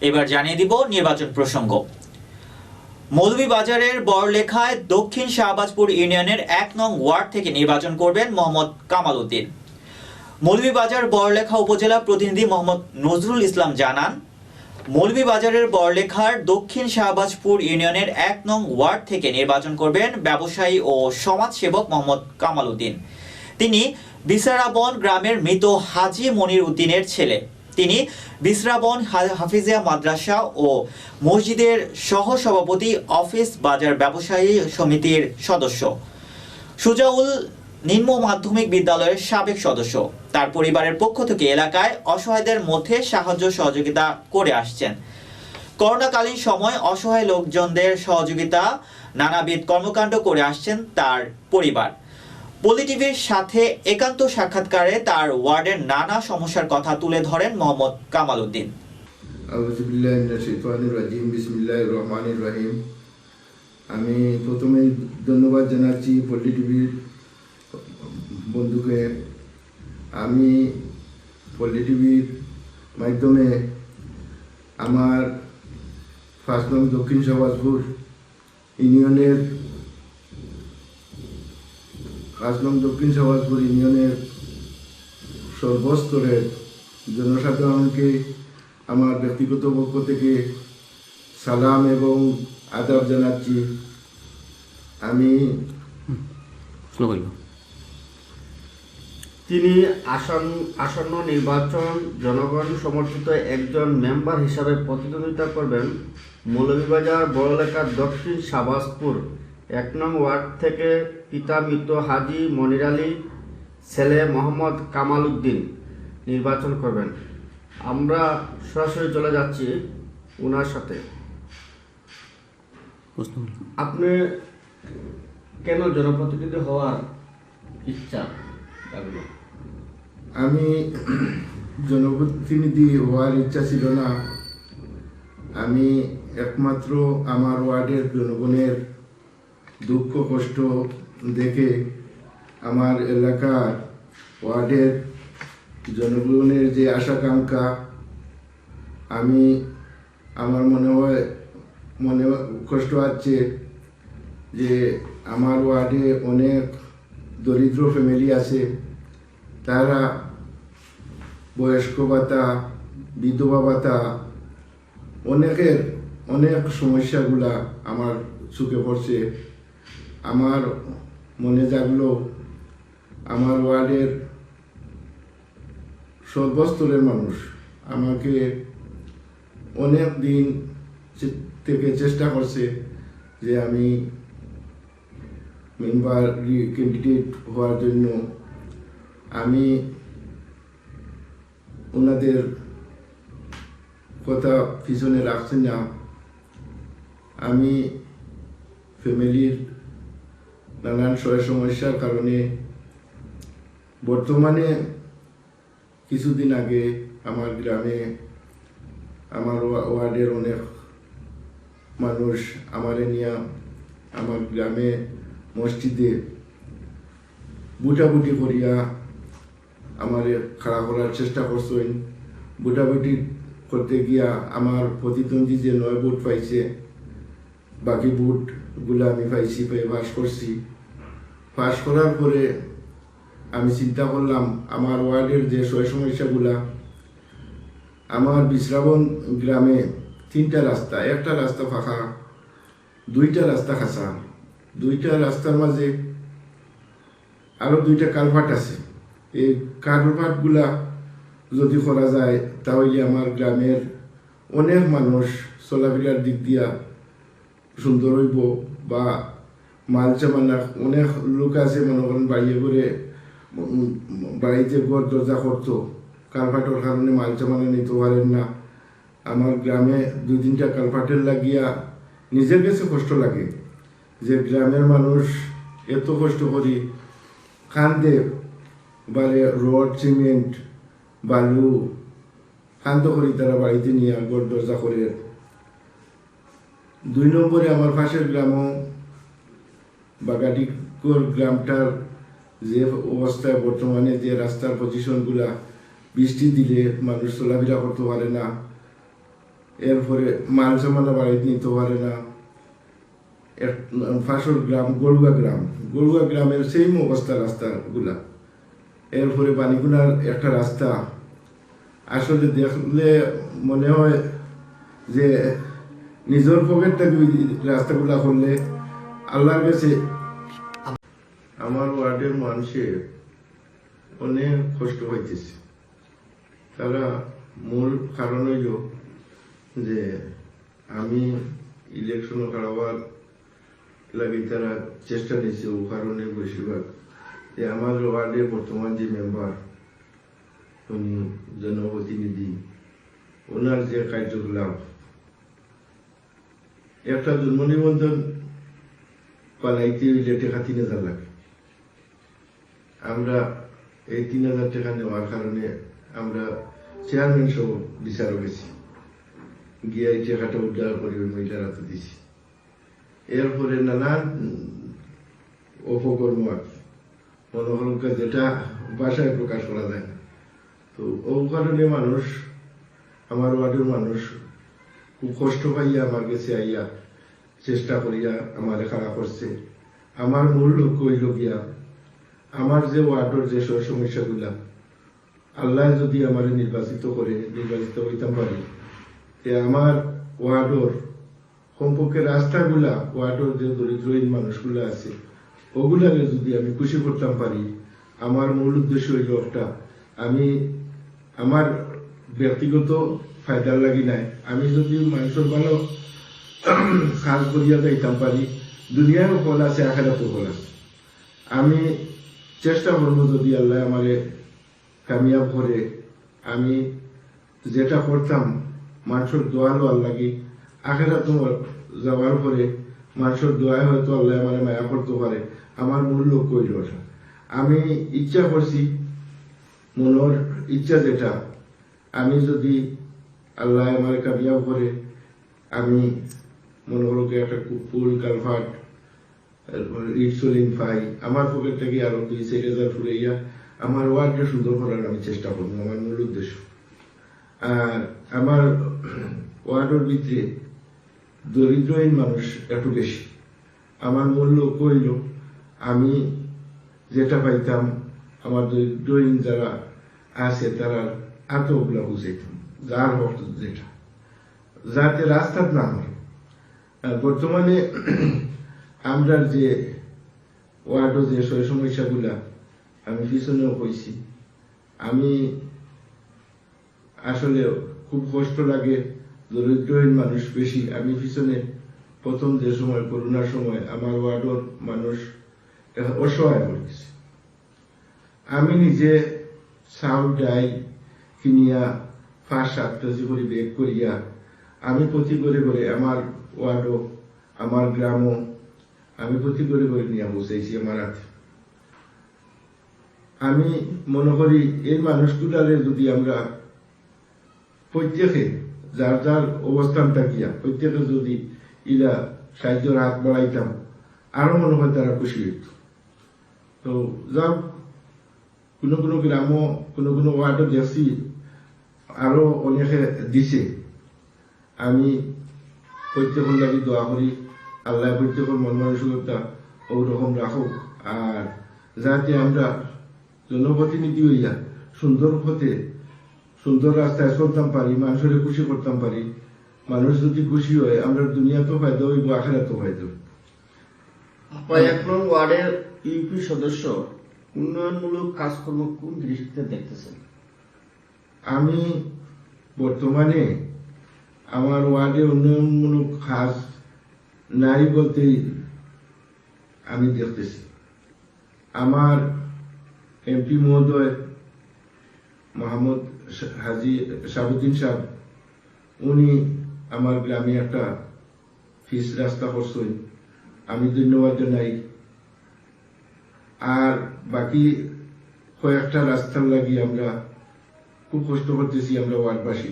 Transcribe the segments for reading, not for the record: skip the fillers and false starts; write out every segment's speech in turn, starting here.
এবার জানিয়ে দিব নির্বাচন প্রসঙ্গ। মৌলভীবাজারের বড়লেখায় দক্ষিণ শাহবাজপুর ইউনিয়নের ১ নং ওয়ার্ড থেকে নির্বাচন করবেন মোহাম্মদ কামাল উদ্দিন। মৌলভীবাজার বড়লেখা উপজেলা প্রতিনিধি মোহাম্মদ নজরুল ইসলাম জানান, মৌলভীবাজারের বড়লেখার দক্ষিণ শাহবাজপুর ইউনিয়নের ১ নং ওয়ার্ড থেকে নির্বাচন করবেন ব্যবসায়ী ও সমাজসেবক মোহাম্মদ কামাল উদ্দিন। তিনি বিসরাবন গ্রামের মৃত হাজী মনির উদ্দিনের ছেলে। তিনি বিসরাবন হাফিজিয়া মাদ্রাসা ও মসজিদের সহসভাপতি, অফিস বাজার ব্যবসায়ী সমিতির সদস্য। সুজাউল নিম্ন মাধ্যমিক বিদ্যালয়ের সাবেক সদস্য। তার পরিবারের পক্ষ থেকে এলাকায় অসহায়দের মধ্যে সাহায্য সহযোগিতা করে আসছেন। করোনাকালীন সময় অসহায় লোকজনদের সহযোগিতা নানাবিধ কর্মকাণ্ড করে আসছেন তার পরিবার। পলি টিভির সাথে একান্ত সাক্ষাৎকারে তার ওয়ার্ডের নানা সমস্যার কথা তুলে ধরেন মোহাম্মদ কামাল উদ্দিন। আমি প্রথমে ধন্যবাদ জানাচ্ছি পলি টিভির বন্ধুকে। আমি পলি টিভির মাধ্যমে আমার ৫ নং দক্ষিণ শাহবাজপুর ইউনিয়নের সর্বস্তরের জনসাধারণকে আমার ব্যক্তিগত পক্ষ থেকে সালাম এবং আদাব জানাচ্ছি। তিনি আসন্ন নির্বাচন জনগণ সমর্থিত একজন মেম্বার হিসাবে প্রতিদ্বন্দ্বিতা করবেন মৌলভীবাজার বড়লেখার দক্ষিণ শাহবাজপুর ১ নং ওয়ার্ড থেকে পিতা মৃত হাজী মনির আলী, ছেলে মোহাম্মদ কামাল উদ্দিন নির্বাচন করবেন। আমরা সরাসরি চলে যাচ্ছি ওনার সাথে। আপনি কেন জনপ্রতিনিধি হওয়ার ইচ্ছা? আমি জনপ্রতিনিধি হওয়ার ইচ্ছা ছিল না। আমি একমাত্র আমার ওয়ার্ডের জনগণের দুঃখ কষ্ট দেখে আমার এলাকার ওয়ার্ডের জনগণের যে আশাকাঙ্ক্ষা, আমার মনে কষ্ট আছে যে আমার ওয়ার্ডে অনেক দরিদ্র ফ্যামিলি আছে, তারা বয়স্ক ভাতা, বিধবা ভাতা, অনেক সমস্যাগুলা আমার চোখে পড়ছে। আমার মনে জাগলো আমার ওয়ার্ডের সর্বস্তরের মানুষ আমাকে অনেক দিন থেকে চেষ্টা করছে যে আমি মেম্বার ক্যান্ডিডেট হওয়ার জন্য। আমি ওনাদের কথা পিছনে রাখছি না। আমি ফ্যামিলির নানান সমস্যার কারণে বর্তমানে কিছুদিন আগে আমার গ্রামে, আমার ওয়ার্ডের অনেক মানুষ আমারে নিয়ে আমার গ্রামে মসজিদে বুটাবুটি করিয়া আমারে খাড়া করার চেষ্টা করছেন। বুটাবুটি করতে গিয়া আমার প্রতিদ্বন্দ্বী যে ৯ ভোট পাইছে, বাকি ভোটগুলো আমি পাইছি, পাস করছি। পাস করার পরে আমি চিন্তা করলাম আমার ওয়ার্ডের যে সমস্যাগুলা, আমার বিশ্রাবন গ্রামে 3টা রাস্তা, একটা রাস্তা ফাঁকা, 2টা রাস্তা খাসা, 2টা রাস্তার মাঝে আরো 2টা কালভার্ট আছে। এই কালভার্টগুলা যদি করা যায় তাহলে আমার গ্রামের অনেক মানুষ চলাফেরার দিক দিয়া সুন্দর হইব। বা মালচামানা অনেক লোক আছে মনে করেন বাড়িতে ঘর দরজা করতো, কালভার্টের কারণে মালচামানা নিতে পারেন না। আমার গ্রামে 2-3টা কালভার্টের লাগিয়া নিজের কাছে কষ্ট লাগে যে গ্রামের মানুষ এত কষ্ট করি কান্দে, বারে রড, সিমেন্ট, বালু কান্দ করি তারা বাড়িতে নিয়ে ঘর দরজা করে। 2 নম্বরে আমার পাশের গ্রামও বাগাডিকর গ্রামটার যে অবস্থায় বর্তমানে যে রাস্তার পজিশনগুলা, বৃষ্টি দিলে মানুষ চলাফেরা করতে পারে না, এরপরে মাল সামানা বাড়িতে নিতে পারে না। ফাঁসর গ্রাম, গড়ুয়া গ্রামের সেম অবস্থা রাস্তাগুলা। এরপরে বানিগুনার একটা রাস্তা, আসলে দেখলে মনে হয় যে নিজের পকেট থেকে রাস্তাগুলা করলে আল্লাহর কাছে। আমার ওয়ার্ডের মানুষের অনেক কষ্ট হইতেছে। তারা মূল কারণ হইল যে আমি ইলেকশন করাবার লাগে তারা চেষ্টা নিচ্ছে। ও কারণে বেশিরভাগ যে আমার ওয়ার্ডের বর্তমান যে মেম্বার, উনি জনপ্রতিনিধি, ওনার যে কার্যকলাপ, একটা জন্ম নিবন্ধন পালাইতে হইলে টাকা ৩,০০০ লাগে। আমরা এই ৩,০০০ টাকা নেওয়ার কারণে আমরা চেয়ারম্যান সহ বিচারও গেছি, গিয়ে এই টাকাটা উদ্ধার করে ওই মহিলার হাতে দিছি। এরপরে নানান অপকর্ম মনোহরকে যেটা ভাষায় প্রকাশ করা যায় না। তো ও কারণে মানুষ, আমার ওয়ার্ডের মানুষ খুব কষ্ট পাইয়া আমার কাছে আইয়া চেষ্টা করিয়া আমার খারাপ করছে। আমার মূল লক্ষ্য হইল গিয়া আমার যে ওয়ার্ডের যে সমস্যাগুলা, আল্লাহ যদি আমার নির্বাচিত হইতাম পারি, আমার ওয়ার্ডের কমপক্ষে রাস্তাগুলা, ওয়ার্ডের যে দরিদ্রহীন মানুষগুলা আছে, ওগুলাকে যদি আমি খুশি করতাম পারি, আমার মূল উদ্দেশ্য হইল একটা, আমি আমার ব্যক্তিগত ফায়দার লাগি নাই, আমি যদি মানুষের ভালো কাজ করিয়া যাইতাম পারি, দুনিয়ারও ফল আছে, আখেরাতেও ফল আছে। আমি চেষ্টা করবো যদি আল্লাহ আমারে কামিয়াব করে, আমি যেটা করতাম মানুষের দোয়া লওয়ার লাগি, আখেরাতে যাওয়ার পরে মানুষের দোয়ায় হয়তো আল্লাহ আমার মায়া করতে পারে। আমার মূল লক্ষ্য হইল ওটা। আমি ইচ্ছা করছি, মনের ইচ্ছা যেটা, আমি যদি আল্লাহ আমার কামিয়াব করে, আমি মনে হলো একটা ফুল কালভার্ট ইট সোলিং পাই, আমার পকেট থেকে আরো 2-4,000 ফুরাইয়া আমার ওয়ার্ডকে সুন্দর করার আমি চেষ্টা করবো, আমার মূল উদ্দেশ্য। আর আমার ওয়ার্ডের ভিতরে দরিদ্রহীন মানুষ একটু বেশি। আমার মূল লক্ষ্য হইল আমি যেটা পাইতাম আমার দরিদ্রহীন যারা আছে তারা আত্মগুলা বুঝাইতাম, যার হক যেটা, যাতে রাস্তা না হয়। বর্তমানে আমরা যে ওয়ার্ডের যে সমস্যাগুলা আমি পিছনেও কইছি, আমি আসলে খুব কষ্ট লাগে, দরিদ্রহীন মানুষ বেশি। আমি পিছনে প্রথম যে সময় করোনার সময় আমার ওয়ার্ডের মানুষ অসহায় হয়ে গেছে। আমি নিজে চাউল ডাই কিনিয়া 5-7 কেজি করে বেগ করিয়া আমি প্রতি করে করে আমার ওয়ার্ডও, আমার গ্রামও আমি প্রতি করে করে নিয়ে বসেছি আমার হাতে। আমি মনে করি এই মানুষগুলারে যদি আমরা প্রত্যেকে যার যার অবস্থান থাকিয়া প্রত্যেকে যদি ইরা সাহায্যের হাত বাড়াইতাম, আরো মনে হয় তারা খুশি হইত। তো যাও কোনো কোনো গ্রামও কোনো কোনো ওয়ার্ডও দেখছি আরো অনেকে দিছে। আমি প্রত্যেকের লাগি দোয়া করি আল্লাহ প্রত্যেকের মন মানসিকতা ওরকম রাখুক, আর যাতে আমরা জনপ্রতিনিধি হইয়া সুন্দর পথে সুন্দর রাস্তায় চলতাম পারি, মানুষের খুশি করতাম পারি। মানুষ যদি খুশি হয় আমরা দুনিয়াতেও ফায়দা হইব, আখেরাতেও ফায়দা হইব। 1 নং ওয়ার্ডের ইউপি সদস্য উন্নয়নমূলক কাজকর্ম কোন দৃষ্টিতে দেখতেছেন? আমি বর্তমানে আমার ওয়ার্ডে উন্নয়নমূলক কাজ নাই বলতেই আমি দেখতেছি। আমার এমপি মহোদয় মোহাম্মদ হাজি সাবুদ্দিন সাহেব, উনি আমার গ্রামে একটা ফিস রাস্তা করছেন, আমি ধন্যবাদ জানাই। আর বাকি কয়েকটা রাস্তার লাগি আমরা খুব কষ্ট করতেছি আমরা ওয়ার্ডবাসী।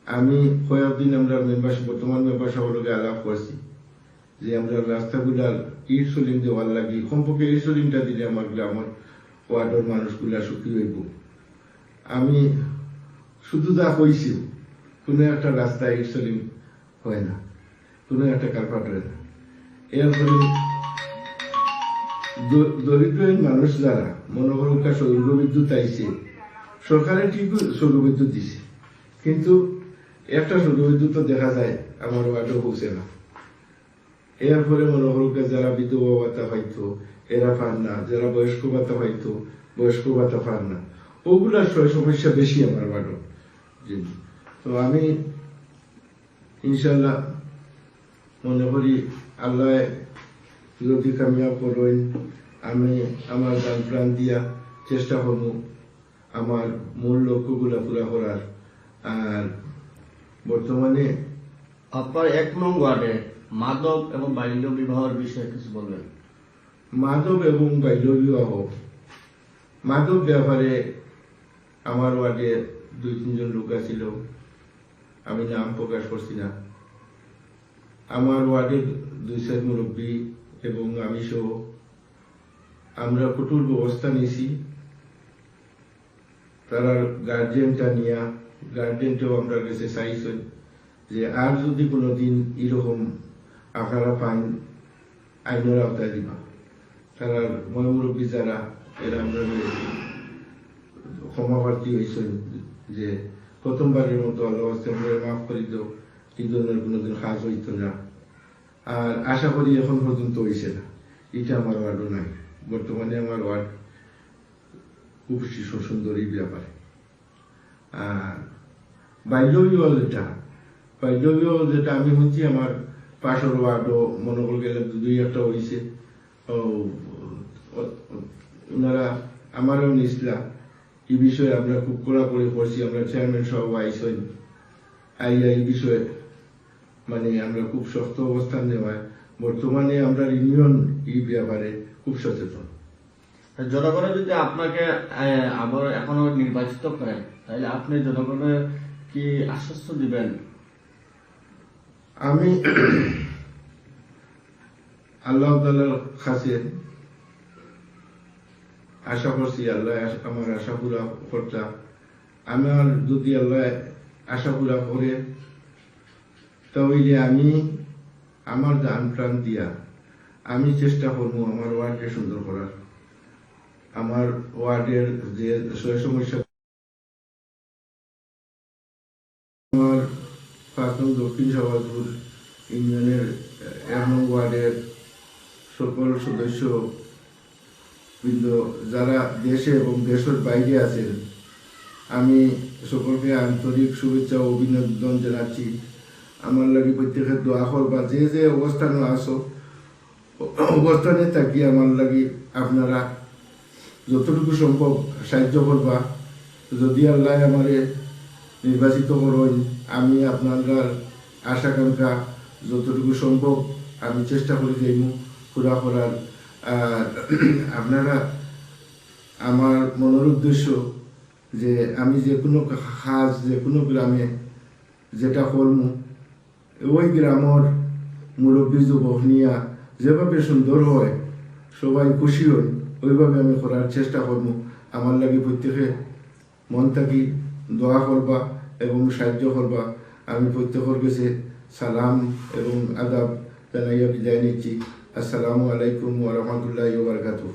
আমি কয়েকদিন আমরা বর্তমান মেম্বার সভাকে আলাপ করছি যে আমরা রাস্তাগুলার ইট সোলিং দেওয়ার লাগি, কমপক্ষে ইট সোলিংটা দিলে আমার গ্রামের ওয়ার্ডের মানুষগুলা সুখী হইব। আমি শুধু যা কইছি কোনো একটা রাস্তায় ইটসলিং হয় না, কোনো একটা কালপাট হয় না। এরপরে দরিদ্র মানুষ যারা মনে করো সৌর বিদ্যুৎ আইছে, সরকারে ঠিক সৌর বিদ্যুৎ দিছে, কিন্তু একটা সৌর বিদ্যুৎ তো দেখা যায় আমার ওয়ার্ডেও পৌঁছে না। এরপরে মনে করো যারা বিধবা ভাতা পাইতো এরা পান না, যারা বয়স্ক ভাতা পাইতো বয়স্ক ভাতা পান না, ওগুলার সমস্যা বেশি আমার ওয়ার্ডে। তো আমি ইনশাল্লাহ মনে করি আল্লাহ যদি কামিয়াব করেন, আমি আমার গান প্রাণ দিয়া চেষ্টা করব আমার মূল লক্ষ্যগুলা পুরা করার। আর বর্তমানে আপনার 1 নং ওয়ার্ডে মাদক এবং বাল্য বিবাহের বিষয়ে কিছু বলবেন। মাদক এবং বাল্য বিবাহ, মাদক ব্যাপারে আমার ওয়ার্ডে 2-3 জন লোক ছিল, আমি নাম প্রকাশ করছি না। আমার ওয়ার্ডের 2 মুরব্বী এবং আমি সহ আমরা কঠোর ব্যবস্থা নিয়েছি। তারা গার্জেনটা নিয়ে, গার্জেনটাও আমরা কাছে চাইছেন যে আর যদি কোনোদিন এরকম আপনারা পান আইনের আওতায় দিবা। তারা ময় মুরব্বী যারা এরা আমরা ক্ষমাপ্রার্থী হয়েছেন যে প্রথমবারের মতো আল্লাহ মাফ করে দিও, এই ধরনের কোনোদিন কাজ হইত না। আর আশা করি এখন পর্যন্ত হয়েছে না, এটা আমার ওয়ার্ডও নাই। বর্তমানে আমার ওয়ার্ড খুব সুন্দর এই ব্যাপারে। আর বাল্য বিবাহ যেটা আমি হচ্ছি আমার পাশের ওয়ার্ডও মনে করে গেলে 2-1টা হয়েছে। ওনারা আমারও নিসলা এই বিষয়ে আমরা খুব কড়াকড়ি করছি। আমরা চেয়ারম্যান সহ আইসেন, আইয়া এই বিষয়ে মানে আমরা খুব শক্ত অবস্থান নেওয়ায় বর্তমানে আমরা ইউনিয়ন এই ব্যাপারে খুব সচেতন। জনগণের যদি আপনাকে আবার এখনো নির্বাচিত করেন, তাহলে আপনি জনগণের কি আশ্বস্ত দিবেন? আমি আল্লাহ তাআলার কাছে আশা করছি আল্লাহ আমার আশা পুরা করতা। আমার যদি আল্লাহ আশা পুরা করে তাহলে আমি আমার দান প্রাণ দিয়া আমি চেষ্টা করবো আমার ওয়ার্ডকে সুন্দর করার। আমার ওয়ার্ডের যে সমস্যা, আমার প্রাক্তন দক্ষিণ সভাজপুর ইউনিয়নের 1 নং ওয়ার্ডের সকল সদস্য বৃন্দ যারা দেশে এবং দেশের বাইরে আছেন, আমি সকলকে আন্তরিক শুভেচ্ছা ও অভিনন্দন জানাচ্ছি। আমার লাগে প্রত্যেকের দোয়া করবা, যে যে অবস্থানে আসো অবস্থানে থাকি আমার লাগে আপনারা যতটুকু সম্ভব সাহায্য করবা। যদি আল্লাহ আমারে নির্বাচিত করেন, আমি আপনার আশাকাঙ্ক্ষা যতটুকু সম্ভব আমি চেষ্টা করে যাইব পুরা করার। আর আপনারা আমার মনের উদ্দেশ্য যে আমি যে কোনো কাজ যে কোনো গ্রামে যেটা করবো, ওই গ্রামের মুরব্বী যুবক নিয়া যেভাবে সুন্দর হয়, সবাই খুশি হয়, ওইভাবে আমি করার চেষ্টা করবো। আমার লাগে প্রত্যেকে মন থাকি দোয়া করবা এবং সাহায্য করবা। আমি প্রত্যেকের কাছে সালাম এবং আদাব জানাইয়া বিদায় নিচ্ছি। আসসালামু আলাইকুম ওয়া রাহমাতুল্লাহি ওয়া বারাকাতুহু।